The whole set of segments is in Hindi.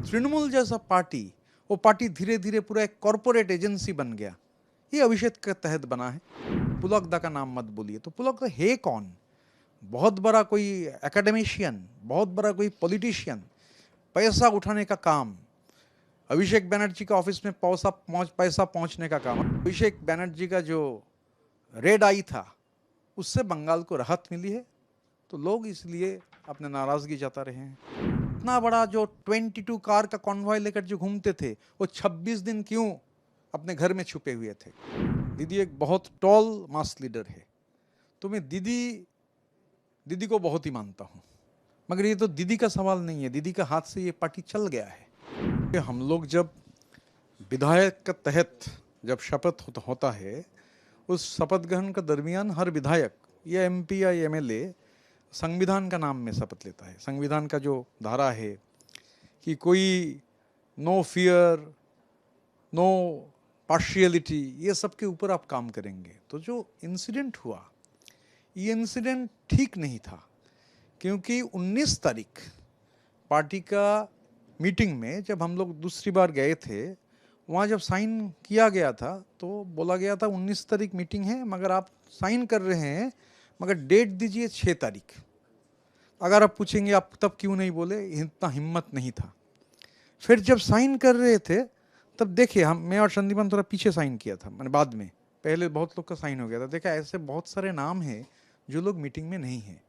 तृणमूल जैसा पार्टी, वो पार्टी धीरे धीरे पूरा एक कॉरपोरेट एजेंसी बन गया। ये अभिषेक के तहत बना है। पुलकदा का नाम मत बोलिए। तो पुलकदा है कौन? बहुत बड़ा कोई एकेडमिशियन, बहुत बड़ा कोई पॉलिटिशियन, पैसा उठाने का काम। अभिषेक बनर्जी का ऑफिस में पैसा पहुंचने का काम। अभिषेक बनर्जी का जो रेड आई था, उससे बंगाल को राहत मिली है, तो लोग इसलिए अपने नाराजगी जता रहे हैं। इतना बड़ा जो 22 कार का कॉन्वॉय लेकर जो घूमते थे, वो 26 दिन क्यों अपने घर में छुपे हुए थे? दीदी एक बहुत टॉल मास लीडर है, तो मैं दीदी को बहुत ही मानता हूँ, मगर ये तो दीदी का सवाल नहीं है। दीदी का हाथ से ये पार्टी चल गया है। हम लोग जब विधायक के तहत जब शपथ होता है, उस शपथ ग्रहण का दरमियान हर विधायक या एमपी या एमएलए संविधान का नाम में शपथ लेता है। संविधान का जो धारा है कि कोई नो फियर, नो पार्शियलिटी, ये सब के ऊपर आप काम करेंगे। तो जो इंसिडेंट हुआ, ये इंसिडेंट ठीक नहीं था, क्योंकि 19 तारीख पार्टी का मीटिंग में जब हम लोग दूसरी बार गए थे, वहाँ जब साइन किया गया था तो बोला गया था 19 तारीख मीटिंग है, मगर आप साइन कर रहे हैं, मगर डेट दीजिए 6 तारीख। अगर आप पूछेंगे आप तब क्यों नहीं बोले, इतना हिम्मत नहीं था। फिर जब साइन कर रहे थे तब देखिए, मैं और संदीपन थोड़ा पीछे साइन किया था, मैंने बाद में, पहले बहुत लोग का साइन हो गया था। देखा ऐसे बहुत सारे नाम हैं जो लोग मीटिंग में नहीं हैं।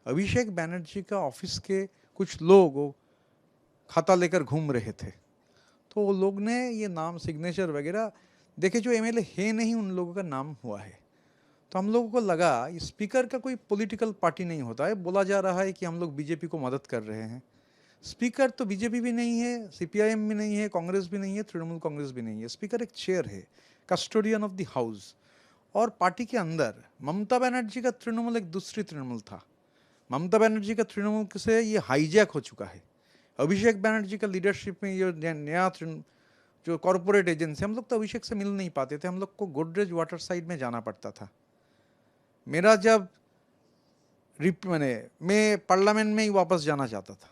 अभिषेक बनर्जी का ऑफिस के कुछ लोग वो खाता लेकर घूम रहे थे, तो वो लोग ने ये नाम सिग्नेचर वगैरह देखे, जो एमएलए है नहीं उन लोगों का नाम हुआ है। तो हम लोगों को लगा स्पीकर का कोई पॉलिटिकल पार्टी नहीं होता है। बोला जा रहा है कि हम लोग बीजेपी को मदद कर रहे हैं। स्पीकर तो बीजेपी भी नहीं है, सीपीआईएम भी नहीं है, कांग्रेस भी नहीं है, तृणमूल कांग्रेस भी नहीं है। स्पीकर एक चेयर है, कस्टोडियन ऑफ द हाउस। और पार्टी के अंदर ममता बनर्जी का तृणमूल एक दूसरी तृणमूल था। ममता बनर्जी का तृणमूल से ये हाईजैक हो चुका है। अभिषेक बनर्जी का लीडरशिप में ये नया जो कॉरपोरेट एजेंसी, हम लोग तो अभिषेक से मिल नहीं पाते थे। हम लोग को गोदरेज वाटर साइड में जाना पड़ता था। मेरा जब मैं पार्लियामेंट में ही वापस जाना चाहता था,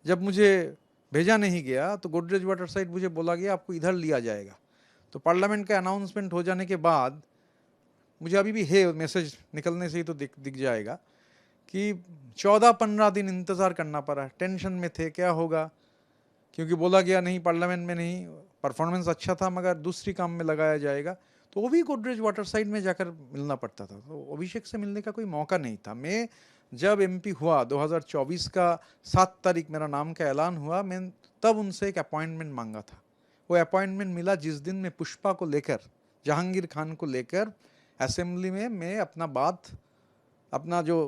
जब मुझे भेजा नहीं गया तो गोदरेज वाटर साइड मुझे बोला गया आपको इधर लिया जाएगा। तो पार्लियामेंट का अनाउंसमेंट हो जाने के बाद, मुझे अभी भी है मैसेज, निकलने से ही तो दिख जाएगा, कि 14-15 दिन इंतज़ार करना पड़ा। टेंशन में थे क्या होगा, क्योंकि बोला गया नहीं पार्लियामेंट में नहीं, परफॉर्मेंस अच्छा था मगर दूसरी काम में लगाया जाएगा। तो वो भी गोदरेज वाटर साइड में जाकर मिलना पड़ता था। तो अभिषेक से मिलने का कोई मौका नहीं था। मैं जब एमपी हुआ 2024 का 7 तारीख मेरा नाम का ऐलान हुआ, मैं तब उनसे एक अपॉइंटमेंट मांगा था। वो अपॉइंटमेंट मिला जिस दिन मैं पुष्पा को लेकर, जहांगीर खान को लेकर असेंबली में मैं अपना जो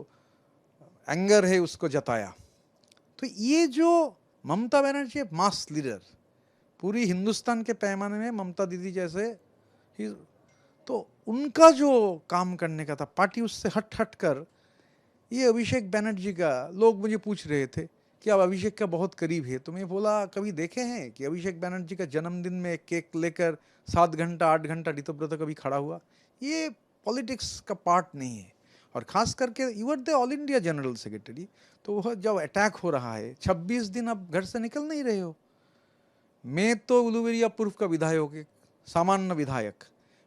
एंगर है उसको जताया। तो ये जो ममता बनर्जी मास लीडर, पूरी हिंदुस्तान के पैमाने में ममता दीदी जैसे, तो उनका जो काम करने का था, पार्टी उससे हट कर ये अभिषेक बनर्जी का, लोग मुझे पूछ रहे थे कि आप अभिषेक का बहुत करीब है। तो मैं बोला कभी देखे हैं कि अभिषेक बनर्जी का जन्मदिन में केक लेकर 7 घंटा 8 घंटा ऋतुव्रत कभी खड़ा हुआ? ये पॉलिटिक्स का पार्ट नहीं है। और ख़ास करके you are the all India general secretary, तो वह जब अटैक हो रहा है, 26 दिन आप घर से निकल नहीं रहे हो। मैं तो उलुबेरिया पूर्व का विधायक, सामान्य विधायक,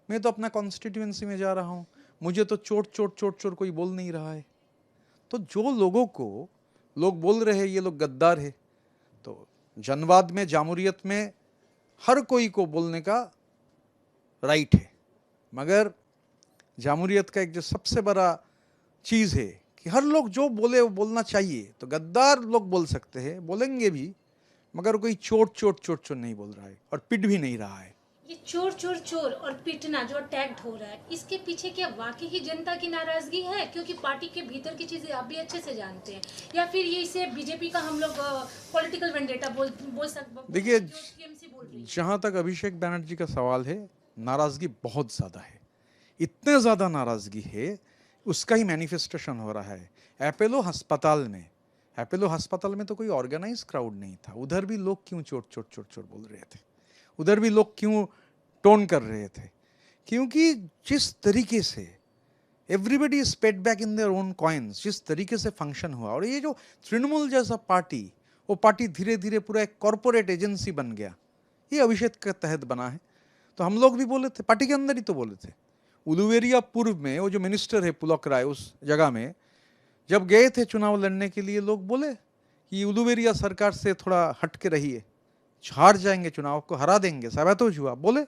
मैं तो अपना कॉन्स्टिट्यूएंसी में जा रहा हूँ, मुझे तो चोट कोई बोल नहीं रहा है। तो जो लोगों को लोग बोल रहे हैं ये लोग गद्दार है, तो जनवाद में, जामूरियत में हर कोई को बोलने का राइट है, मगर जामूरियत का एक जो सबसे बड़ा चीज़ है कि हर लोग जो बोले वो बोलना चाहिए। तो गद्दार लोग बोल सकते हैं, बोलेंगे भी, मगर कोई चोट नहीं बोल रहा है और पिट भी नहीं रहा है। ये चोर और पिटना जो अटैक्ट हो रहा है, इसके पीछे क्या वाकई ही जनता की नाराजगी है? क्योंकि पार्टी के भीतर की चीजें आप भी अच्छे से जानते हैं, या फिर ये इसे बीजेपी का हम लोग पॉलिटिकल वेंडेटा बोल सकते? देखिए, जहाँ तक अभिषेक बनर्जी का सवाल है, नाराजगी बहुत ज़्यादा है। इतने ज़्यादा नाराजगी है, उसका ही मैनिफेस्टेशन हो रहा है। अपोलो अस्पताल में तो कोई ऑर्गेनाइज क्राउड नहीं था। उधर भी लोग क्यों चोट बोल रहे थे, उधर भी लोग क्यों टोन कर रहे थे? क्योंकि जिस तरीके से everybody is paid back in their own coins, जिस तरीके से फंक्शन हुआ, और ये जो तृणमूल जैसा पार्टी, वो पार्टी धीरे धीरे पूरा एक कॉरपोरेट एजेंसी बन गया। ये अभिषेक के तहत बना है। तो हम लोग भी बोले थे, पार्टी के अंदर ही तो बोले थे। उलुवेरिया पूर्व में वो जो मिनिस्टर है पुलक राय, उस जगह में जब गए थे चुनाव लड़ने के लिए, लोग बोले कि उलुवेरिया सरकार से थोड़ा हट के रहिए, हार जाएंगे, चुनाव को हरा देंगे, साबित हुआ। बोले,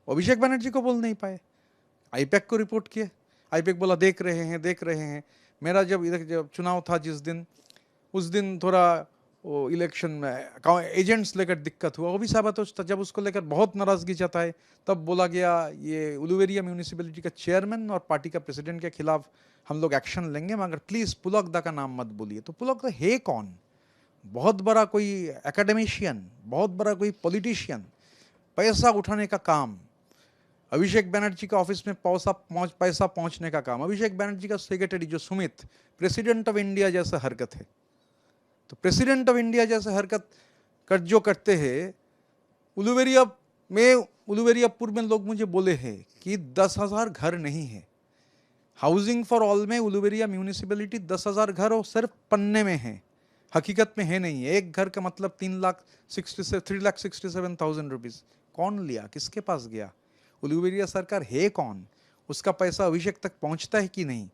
अभिषेक बनर्जी को बोल नहीं पाए, आईपैक को रिपोर्ट किए। आईपैक बोला देख रहे हैं। मेरा जब इधर जब चुनाव था जिस दिन, उस दिन थोड़ा वो इलेक्शन में एजेंट्स लेकर दिक्कत हुआ, वो भी साबित था। जब उसको लेकर बहुत नाराजगी जताए, तब बोला गया ये उलुवेरिया म्यूनिसिपैलिटी का चेयरमैन और पार्टी का प्रेसिडेंट के खिलाफ हम लोग एक्शन लेंगे, मगर प्लीज़ पुलक दा का नाम मत बोलिए। तो पुलक दा है कौन? बहुत बड़ा कोई एकेडमिशियन, बहुत बड़ा कोई पॉलिटिशियन, पैसा उठाने का काम, अभिषेक बनर्जी का ऑफिस में पैसा पहुंचने का काम, अभिषेक बनर्जी का सेक्रेटरी जो सुमित, प्रेसिडेंट ऑफ इंडिया जैसा हरकत है। तो प्रेसिडेंट ऑफ इंडिया जैसे हरकत जो करते हैं, उलुवेरियापुर में लोग मुझे बोले हैं कि 10,000 घर नहीं है। हाउसिंग फॉर ऑल में उलुवेरिया म्यूनिसिपैलिटी 10,000 घर और सिर्फ पन्ने में है, हकीकत में है नहीं है। एक घर का मतलब 3,67,000 रुपीज़। कौन लिया, किसके पास गया? उलुवेरिया सरकार है कौन? उसका पैसा अभिषेक तक पहुंचता है कि नहीं?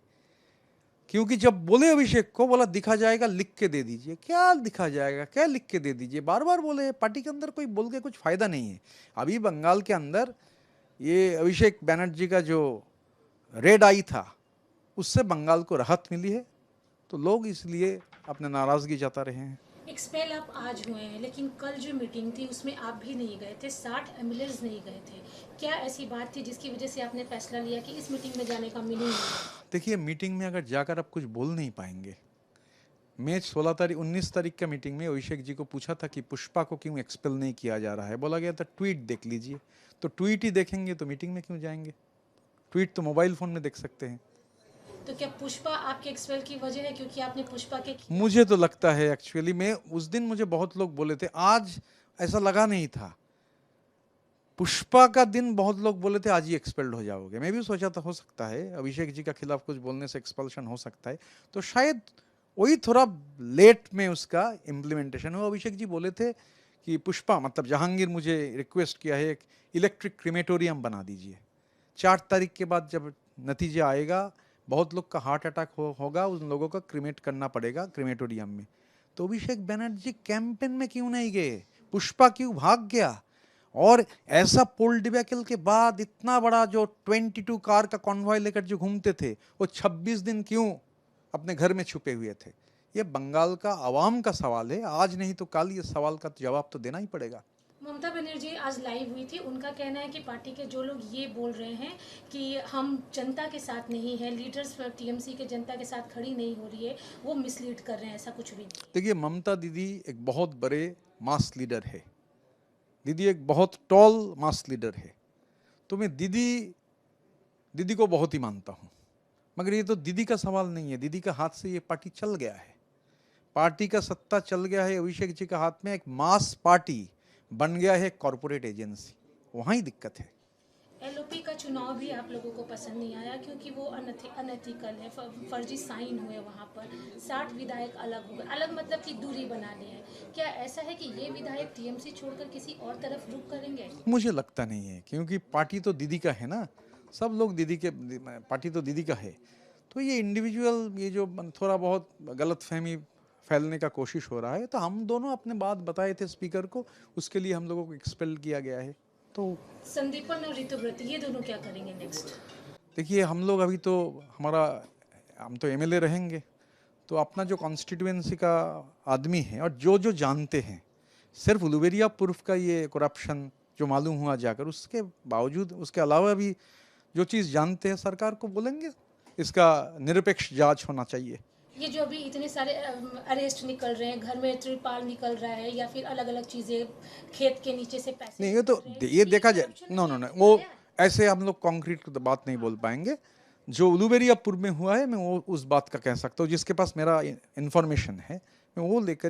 क्योंकि जब बोले अभिषेक को, बोला दिखा जाएगा, लिख के दे दीजिए। क्या लिखा जाएगा, क्या लिख के दे दीजिए? बार बार बोले। पार्टी के अंदर कोई बोल के कुछ फायदा नहीं है। अभी बंगाल के अंदर ये अभिषेक बनर्जी का जो रेड आई था, उससे बंगाल को राहत मिली है, तो लोग इसलिए अपने नाराजगी जता रहे हैं। एक्सपेल आप आज हुए हैं, लेकिन कल जो मीटिंग थी उसमें आप भी नहीं गए थे, 60 एमएलएज नहीं गए थे। क्या ऐसी बात थी जिसकी वजह से आपने फैसला लिया कि इस मीटिंग में जाने का मीनिंग नहीं है? देखिए, मीटिंग में अगर जाकर आप कुछ बोल नहीं पाएंगे। मैं 19 तारीख का मीटिंग में अभिषेक जी को पूछा था कि पुष्पा को क्यों एक्सपेल नहीं किया जा रहा है। बोला गया था ट्वीट देख लीजिए। तो ट्वीट ही देखेंगे तो मीटिंग में क्यों जाएंगे? ट्वीट तो मोबाइल फ़ोन में देख सकते हैं। तो क्या पुष्पा आपके एक्सपेल की वजह है, क्योंकि आपने पुष्पा के मुझे तो लगता है एक्चुअली में उस दिन मुझे बहुत लोग बोले थे, आज ऐसा लगा नहीं था। पुष्पा का दिन बहुत लोग बोले थे आज ही एक्सपेल्ड हो जाओगे। मैं भी सोचा था हो सकता है अभिषेक जी का खिलाफ कुछ बोलने से एक्सपल्शन हो सकता है, तो शायद वही थोड़ा लेट में उसका इम्प्लीमेंटेशन हो। अभिषेक जी बोले थे कि पुष्पा मतलब जहांगीर मुझे रिक्वेस्ट किया है एक इलेक्ट्रिक क्रीमेटोरियम बना दीजिए। 4 तारीख के बाद जब नतीजा आएगा, बहुत लोग का हार्ट अटैक होगा, उन लोगों का क्रीमेट करना पड़ेगा क्रीमेटोरियम में। तो अभिषेक बनर्जी कैंपेन में क्यों नहीं गए? पुष्पा क्यों भाग गया? और ऐसा पोल डिबेकल के बाद इतना बड़ा जो 22 कार का कॉन्वॉय लेकर जो घूमते थे, वो 26 दिन क्यों अपने घर में छुपे हुए थे? ये बंगाल का आवाम का सवाल है। आज नहीं तो कल ये सवाल का जवाब तो देना ही पड़ेगा। ममता बनर्जी आज लाइव हुई थी, उनका कहना है कि पार्टी के जो लोग ये बोल रहे हैं कि हम जनता के साथ नहीं है, लीडर्स टीएमसी के जनता के साथ खड़ी नहीं हो रही है, वो मिसलीड कर रहे हैं, ऐसा कुछ भी नहीं। देखिए, ममता दीदी एक बहुत बड़े मास लीडर है। दीदी एक बहुत टॉल मास लीडर है। तो मैं दीदी को बहुत ही मानता हूँ, मगर ये तो दीदी का सवाल नहीं है। दीदी का हाथ से ये पार्टी चल गया है, पार्टी का सत्ता चल गया है अभिषेक जी का हाथ में। एक मास पार्टी बन गया है कॉरपोरेट एजेंसी, वहाँ ही दिक्कत है। एलओपी का चुनाव भी आप लोगों को पसंद नहीं आया क्योंकि वो अनएथिकल है, फर्जी साइन हुए वहाँ पर, 60 विधायक अलग हो गए। अलग मतलब कि दूरी बना ली है। क्या ऐसा है कि ये विधायक टीएमसी छोड़कर किसी और तरफ रुख करेंगे? मुझे लगता नहीं है, क्योंकि पार्टी तो दीदी का है ना, सब लोग दीदी के, पार्टी तो दीदी का है। तो ये इंडिविजुअल ये जो थोड़ा बहुत गलतफहमी फैलने का कोशिश हो रहा है, तो हम दोनों अपने बात बताए थे स्पीकर को, उसके लिए हम लोगों को एक्सपेल किया गया है। तो संदीपन और ऋतुव्रत ये दोनों क्या करेंगे नेक्स्ट? देखिए, हम लोग अभी तो हम तो एमएलए रहेंगे, तो अपना जो कॉन्स्टिट्यूएंसी का आदमी है और जो जानते हैं, सिर्फ उलुवेरिया पूर्व का ये करप्शन जो मालूम हुआ जाकर, उसके बावजूद उसके अलावा भी जो चीज़ जानते हैं, सरकार को बोलेंगे इसका निरपेक्ष जांच होना चाहिए। ये जो अभी इतने सारे अरेस्ट निकल रहे हैं, घर में त्रिपाल निकल रहा है या फिर अलग अलग चीजें, खेत के नीचे से पैसे नहीं, ये तो ये देखा जाए, नो, वो ऐसे हम लोग कॉन्क्रीट बात नहीं बोल पाएंगे। जो उलुवेरिया पूर्व में हुआ है, मैं वो उस बात का कह सकता हूँ, जिसके पास मेरा इन्फॉर्मेशन है, मैं वो लेकर